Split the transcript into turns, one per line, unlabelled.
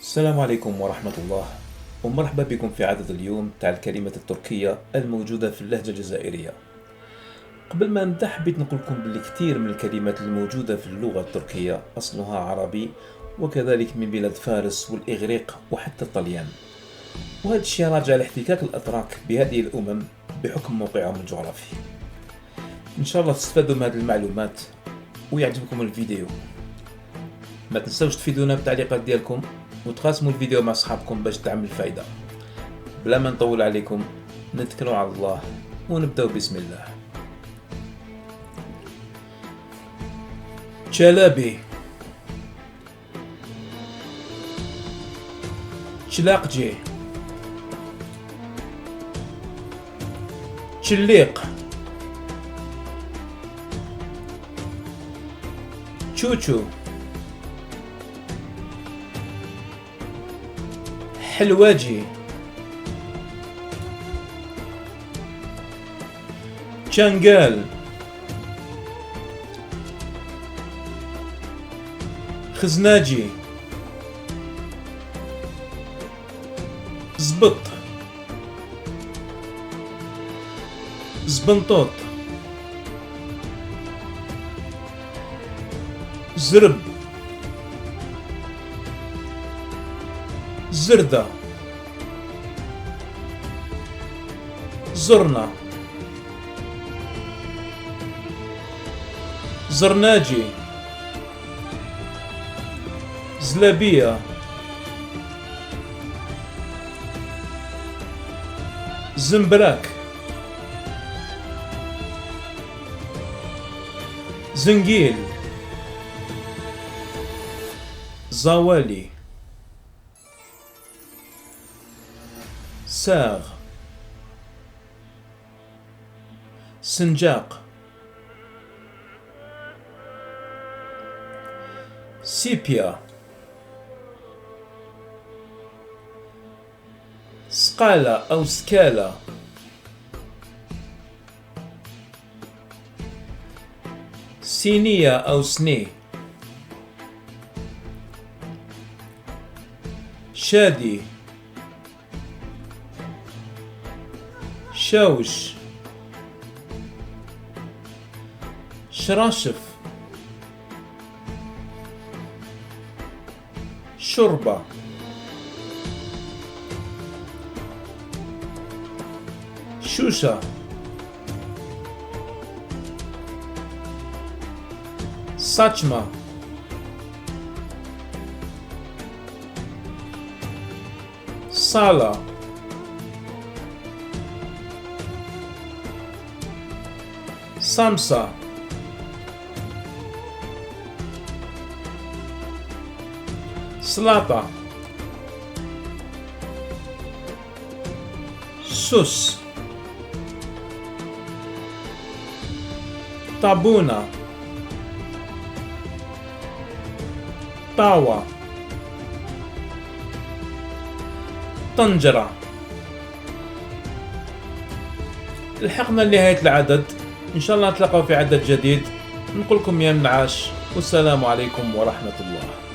السلام عليكم ورحمة الله، ومرحبا بكم في عدد اليوم تاع الكلمات التركية الموجودة في اللهجة الجزائرية. قبل ما نبدأ حبيت نقول لكم بلي كثير من الكلمات الموجودة في اللغة التركية أصلها عربي، وكذلك من بلاد فارس والإغريق وحتى الطليان، وهذا الشيء راجع لاحتكاك الأتراك بهذه الأمم بحكم موقعهم الجغرافي. إن شاء الله تستفادوا من هذه المعلومات ويعجبكم الفيديو. ما تنسوش تفيدونا بالتعليقات ديالكم وتقاسموا الفيديو مع صحابكم باش تعمل فايدة. بلا ما نطول عليكم نتكلوا على الله ونبداو بسم الله. تشالابي، تشلاقجي، تشليق، تشوتشو، حلواجي، تشانقال، خزناجي، زبط، زبنطوط، زرب، زردة، زرنا، زرناجي، زلابية، زنبراك، زنجيل، زوالي، ساغ، سنجاق، سيبيا، سقالة أو سكالة، سينية أو سني، شادي، شوش، شراشف، شوربة، شوشة، saçma، sala، samsa، سلطة، سوس، طابونة، طاوة، طنجرة. لحقنا لنهاية العدد، إن شاء الله نتلاقاو في عدد جديد. نقول لكم يا النعاش والسلام عليكم ورحمة الله.